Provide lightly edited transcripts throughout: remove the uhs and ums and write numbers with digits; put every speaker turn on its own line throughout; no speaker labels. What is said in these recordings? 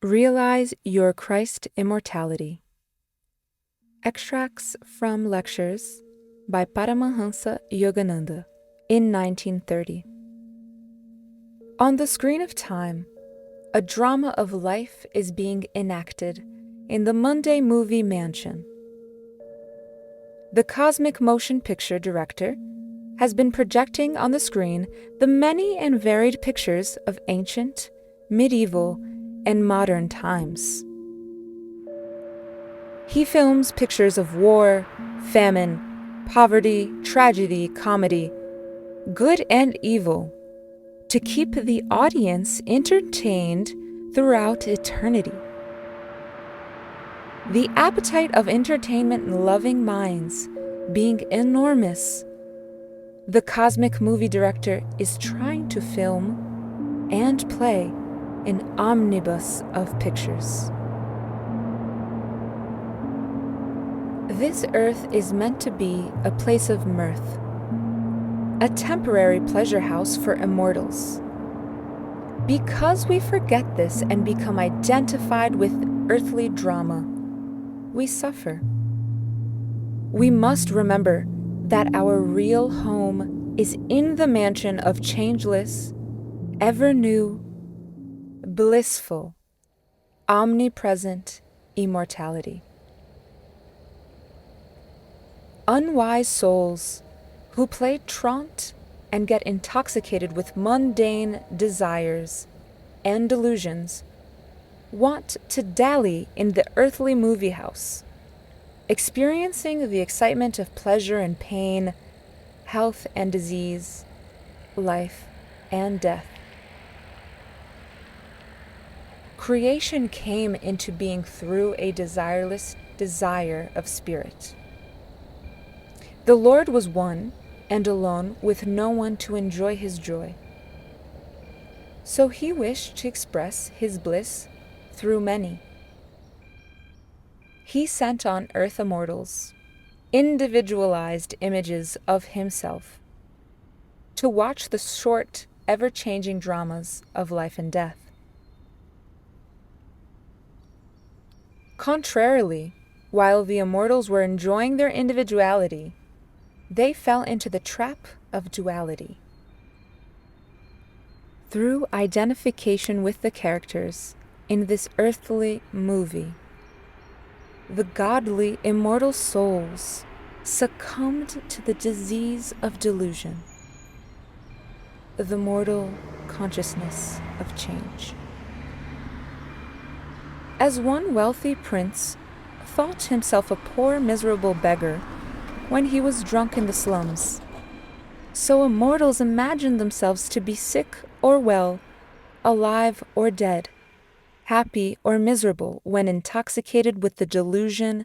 Realize your Christ-Immortality. Extracts from lectures by Paramahansa Yogananda in 1930. On the screen of time, a drama of life is being enacted in the Monday movie mansion. The cosmic motion picture director has been projecting on the screen the many and varied pictures of ancient, medieval, and modern times. He films pictures of war, famine, poverty, tragedy, comedy, good and evil, to keep the audience entertained throughout eternity. The appetite of entertainment in loving minds being enormous, the cosmic movie director is trying to film and play an omnibus of pictures. This earth is meant to be a place of mirth, a temporary pleasure house for immortals. Because we forget this and become identified with earthly drama, we suffer. We must remember that our real home is in the mansion of changeless, ever-new, blissful, omnipresent immortality. Unwise souls who play truant and get intoxicated with mundane desires and delusions want to dally in the earthly movie house, experiencing the excitement of pleasure and pain, health and disease, life and death. Creation came into being through a desireless desire of spirit. The Lord was one and alone with no one to enjoy his joy. So he wished to express his bliss through many. He sent on earth immortals, individualized images of himself, to watch the short, ever-changing dramas of life and death. Contrarily, while the immortals were enjoying their individuality, they fell into the trap of duality. Through identification with the characters in this earthly movie, the godly immortal souls succumbed to the disease of delusion, the mortal consciousness of change. As one wealthy prince thought himself a poor, miserable beggar when he was drunk in the slums, so immortals imagined themselves to be sick or well, alive or dead, happy or miserable when intoxicated with the delusion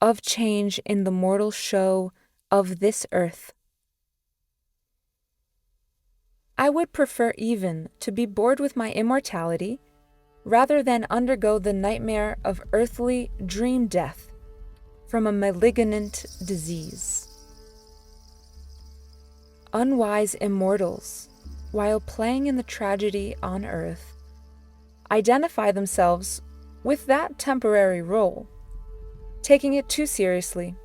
of change in the mortal show of this earth. I would prefer even to be bored with my immortality rather than undergo the nightmare of earthly dream death from a malignant disease. Unwise immortals, while playing in the tragedy on earth, identify themselves with that temporary role, taking it too seriously.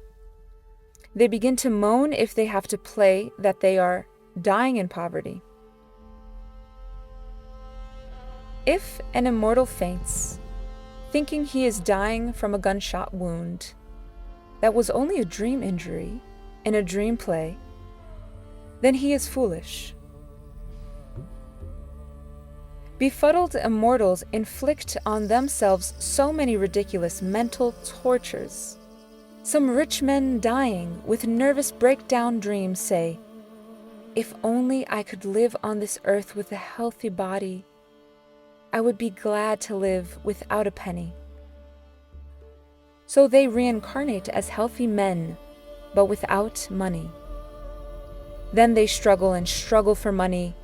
They begin to moan if they have to play that they are dying in poverty. If an immortal faints, thinking he is dying from a gunshot wound that was only a dream injury in a dream play, then he is foolish. Befuddled immortals inflict on themselves so many ridiculous mental tortures. Some rich men dying with nervous breakdown dreams say, "If only I could live on this earth with a healthy body, I would be glad to live without a penny." So they reincarnate as healthy men, but without money. Then they struggle and struggle for money,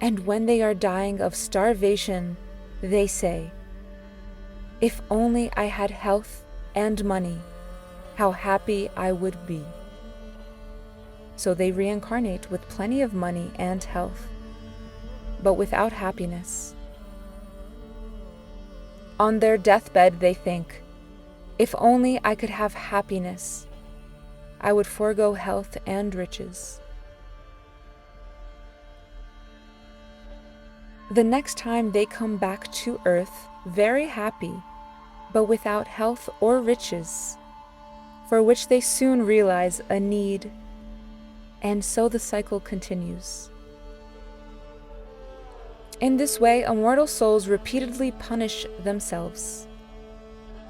and when they are dying of starvation, they say, "If only I had health and money, how happy I would be." So they reincarnate with plenty of money and health, but without happiness. On their deathbed, they think, if only I could have happiness, I would forego health and riches. The next time they come back to earth, very happy, but without health or riches, for which they soon realize a need, and so the cycle continues. In this way, immortal souls repeatedly punish themselves,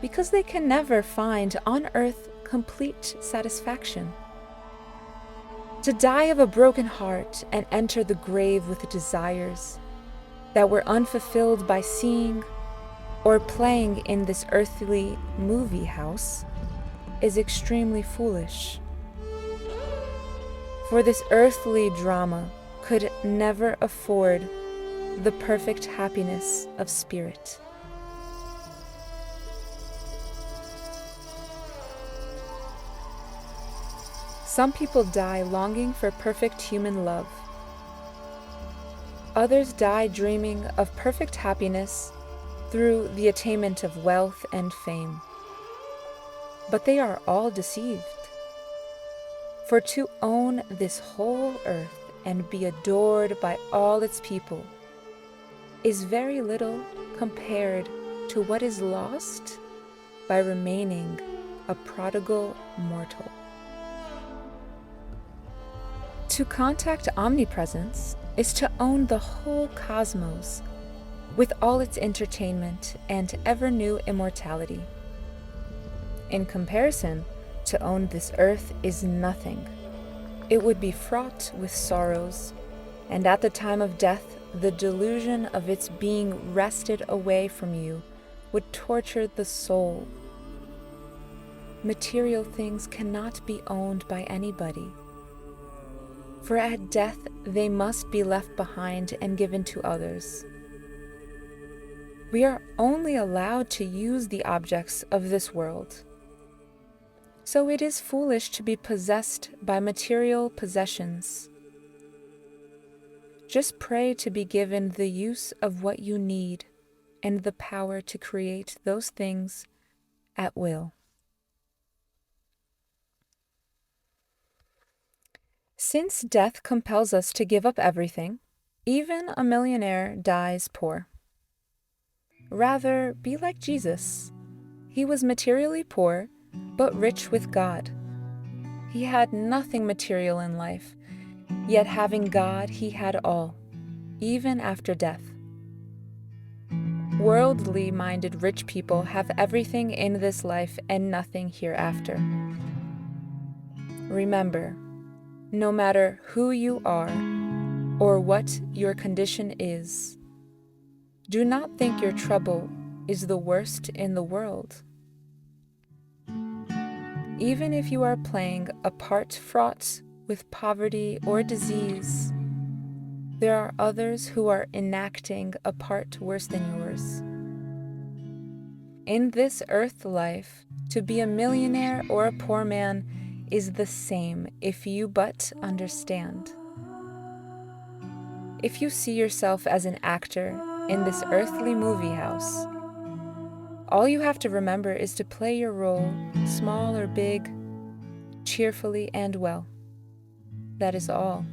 because they can never find on earth complete satisfaction. To die of a broken heart and enter the grave with desires that were unfulfilled by seeing or playing in this earthly movie house is extremely foolish. For this earthly drama could never afford the perfect happiness of spirit. Some people die longing for perfect human love. Others die dreaming of perfect happiness through the attainment of wealth and fame. But they are all deceived. For to own this whole earth and be adored by all its people is very little compared to what is lost by remaining a prodigal mortal. To contact omnipresence is to own the whole cosmos with all its entertainment and ever-new immortality. In comparison, to own this earth is nothing. It would be fraught with sorrows, and at the time of death, the delusion of its being wrested away from you would torture the soul. Material things cannot be owned by anybody, for at death they must be left behind and given to others. We are only allowed to use the objects of this world. So it is foolish to be possessed by material possessions. Just pray to be given the use of what you need and the power to create those things at will. Since death compels us to give up everything, even a millionaire dies poor. Rather, be like Jesus. He was materially poor, but rich with God. He had nothing material in life, yet having God, he had all, even after death. Worldly-minded rich people have everything in this life and nothing hereafter. Remember, no matter who you are or what your condition is, do not think your trouble is the worst in the world. Even if you are playing a part fraught with poverty or disease, there are others who are enacting a part worse than yours. In this earth life, to be a millionaire or a poor man is the same if you but understand. If you see yourself as an actor in this earthly movie house, all you have to remember is to play your role, small or big, cheerfully and well. That is all.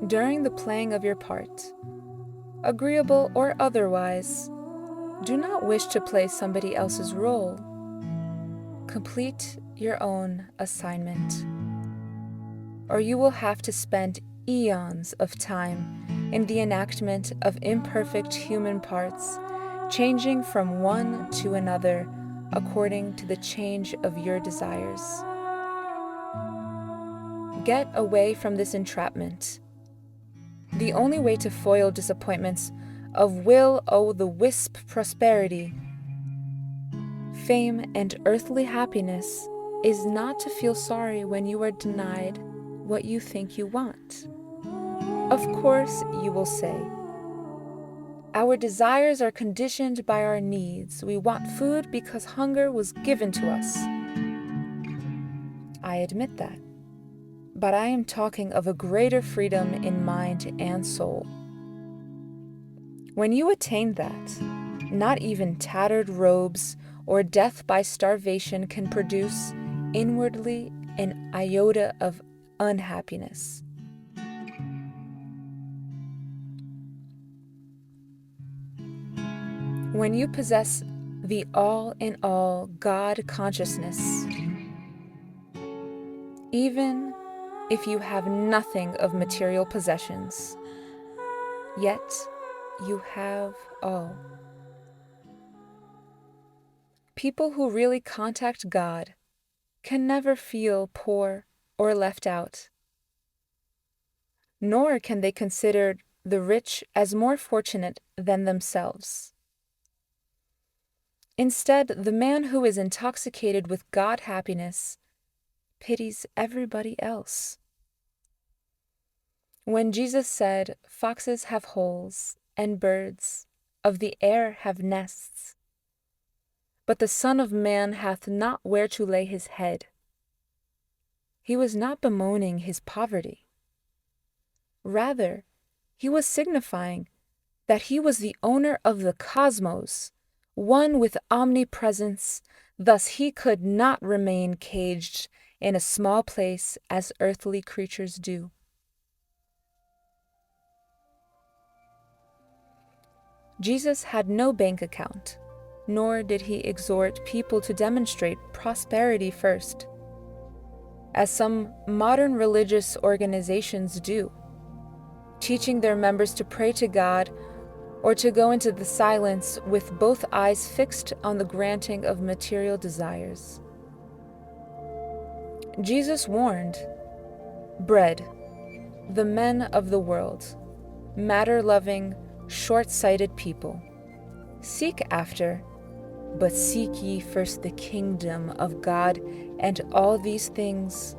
During the playing of your part, agreeable or otherwise, do not wish to play somebody else's role. Complete your own assignment, or you will have to spend eons of time in the enactment of imperfect human parts, changing from one to another according to the change of your desires. Get away from this entrapment. The only way to foil disappointments of will owe the wisp prosperity, fame, and earthly happiness is not to feel sorry when you are denied what you think you want. Of course, you will say, our desires are conditioned by our needs. We want food because hunger was given to us. I admit that. But I am talking of a greater freedom in mind and soul. When you attain that, not even tattered robes or death by starvation can produce inwardly an iota of unhappiness. When you possess the all-in-all God consciousness, even if you have nothing of material possessions, yet you have all. People who really contact God can never feel poor or left out, nor can they consider the rich as more fortunate than themselves. Instead, the man who is intoxicated with God happiness pities everybody else. When Jesus said, "Foxes have holes, and birds of the air have nests, but the Son of Man hath not where to lay his head," he was not bemoaning his poverty. Rather, he was signifying that he was the owner of the cosmos, one with omnipresence, thus he could not remain caged in a small place as earthly creatures do. Jesus had no bank account, nor did he exhort people to demonstrate prosperity first, as some modern religious organizations do, teaching their members to pray to God or to go into the silence with both eyes fixed on the granting of material desires. Jesus warned, "Bread, the men of the world, matter-loving, short-sighted people, seek after, but seek ye first the kingdom of God, and all these things,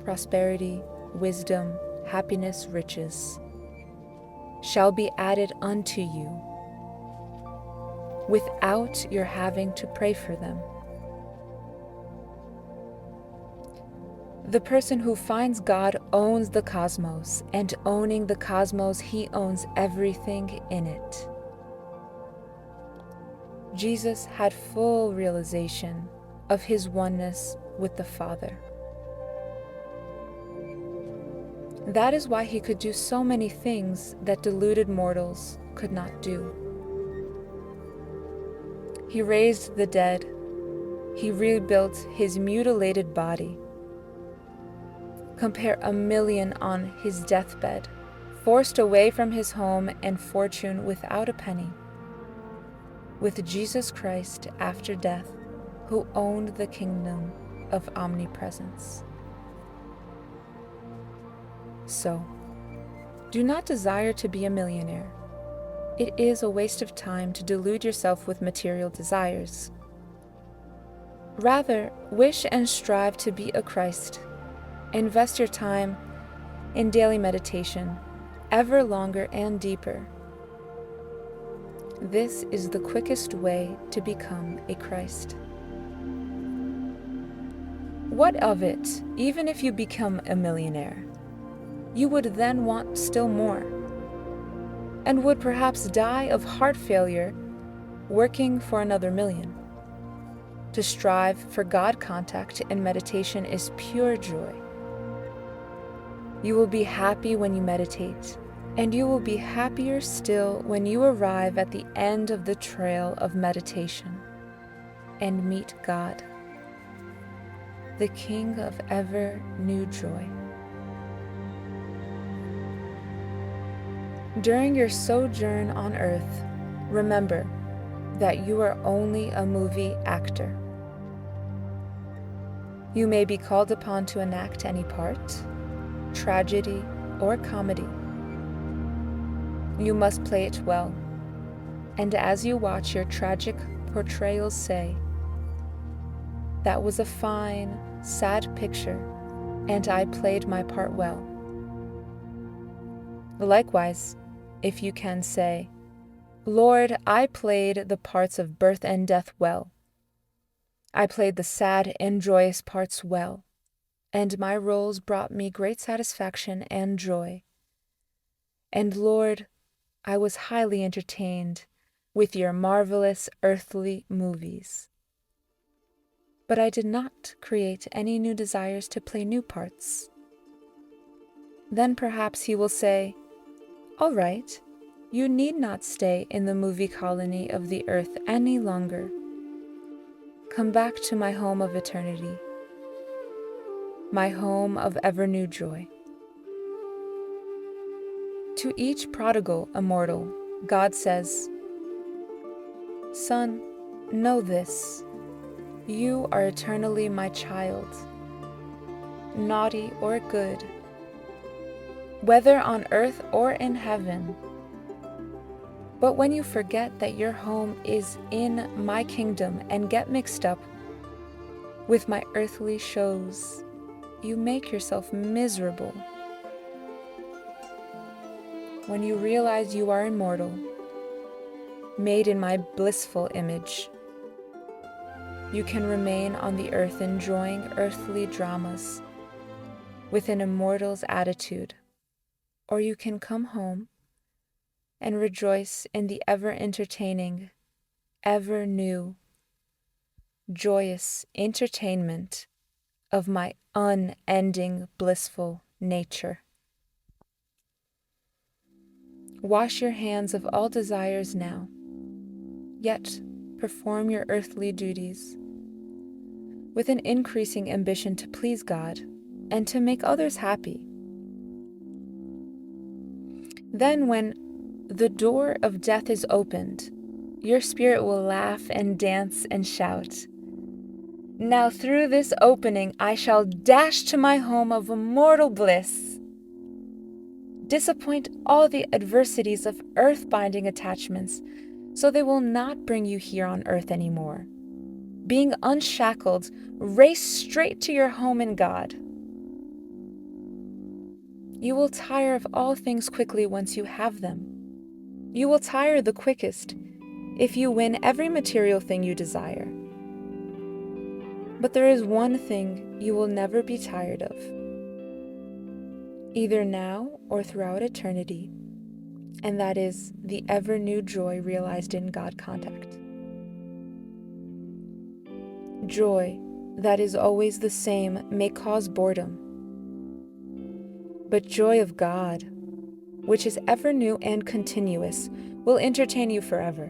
prosperity, wisdom, happiness, riches, shall be added unto you, without your having to pray for them." The person who finds God owns the cosmos, and owning the cosmos, he owns everything in it. Jesus had full realization of his oneness with the Father. That is why he could do so many things that deluded mortals could not do. He raised the dead. He rebuilt his mutilated body. Compare a million on his deathbed, forced away from his home and fortune without a penny, with Jesus Christ after death, who owned the kingdom of omnipresence. So, do not desire to be a millionaire. It is a waste of time to delude yourself with material desires. Rather, wish and strive to be a Christ. Invest your time in daily meditation, ever longer and deeper. This is the quickest way to become a Christ. What of it, even if you become a millionaire? You would then want still more, and would perhaps die of heart failure working for another million. To strive for God contact and meditation is pure joy. You will be happy when you meditate, and you will be happier still when you arrive at the end of the trail of meditation and meet God, the King of ever new joy. During your sojourn on earth, remember that you are only a movie actor. You may be called upon to enact any part, tragedy or comedy. You must play it well, and as you watch your tragic portrayals say, "That was a fine, sad picture, and I played my part well." Likewise, if you can say, "Lord, I played the parts of birth and death well. I played the sad and joyous parts well, and my roles brought me great satisfaction and joy. And Lord, I was highly entertained with your marvelous earthly movies. But I did not create any new desires to play new parts. Then perhaps he will say, "All right, you need not stay in the movie colony of the earth any longer. Come back to my home of eternity, my home of ever-new joy." To each prodigal immortal, God says, "Son, know this, you are eternally my child, naughty or good, whether on earth or in heaven. But when you forget that your home is in my kingdom and get mixed up with my earthly shows, you make yourself miserable. When you realize you are immortal, made in my blissful image, you can remain on the earth enjoying earthly dramas with an immortal's attitude, or you can come home and rejoice in the ever-entertaining, ever-new, joyous entertainment of my unending blissful nature. Wash your hands of all desires now, yet perform your earthly duties with an increasing ambition to please God and to make others happy. Then when the door of death is opened, your spirit will laugh and dance and shout, "Now through this opening I shall dash to my home of immortal bliss." Disappoint all the adversities of earth-binding attachments, so they will not bring you here on earth anymore. Being unshackled, race straight to your home in God. You will tire of all things quickly once you have them. You will tire the quickest if you win every material thing you desire. But there is one thing you will never be tired of, either now or throughout eternity, and that is the ever-new joy realized in God contact. Joy that is always the same may cause boredom, but joy of God, which is ever new and continuous, will entertain you forever.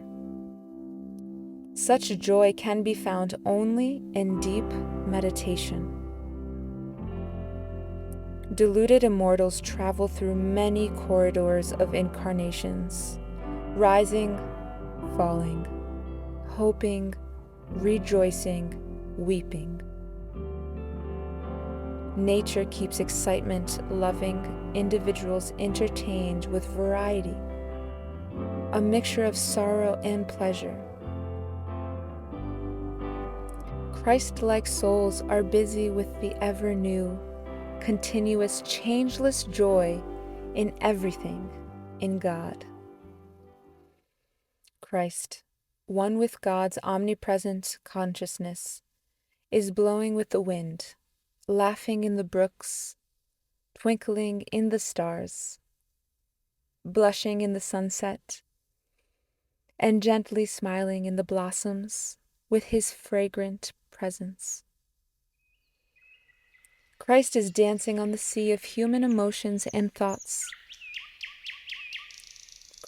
Such joy can be found only in deep meditation. Deluded immortals travel through many corridors of incarnations, rising, falling, hoping, rejoicing, weeping. Nature keeps excitement-loving individuals entertained with variety, a mixture of sorrow and pleasure. Christ-like souls are busy with the ever-new, continuous, changeless joy in everything in God. Christ, one with God's omnipresent consciousness, is blowing with the wind, laughing in the brooks, twinkling in the stars, blushing in the sunset, and gently smiling in the blossoms with his fragrant presence. Christ is dancing on the sea of human emotions and thoughts.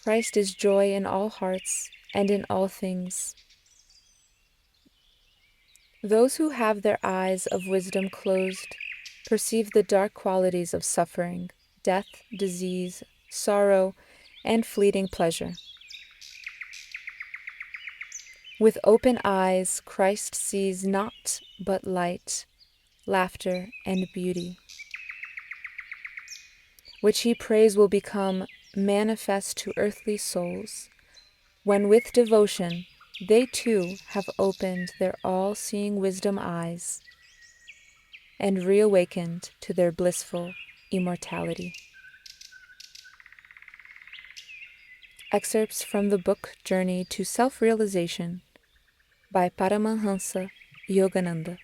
Christ is joy in all hearts and in all things. Those who have their eyes of wisdom closed perceive the dark qualities of suffering, death, disease, sorrow, and fleeting pleasure. With open eyes, Christ sees naught but light, laughter, and beauty, which he prays will become manifest to earthly souls, when with devotion they too have opened their all-seeing wisdom eyes and reawakened to their blissful immortality. Excerpts from the book Journey to Self-Realization by Paramahansa Yogananda.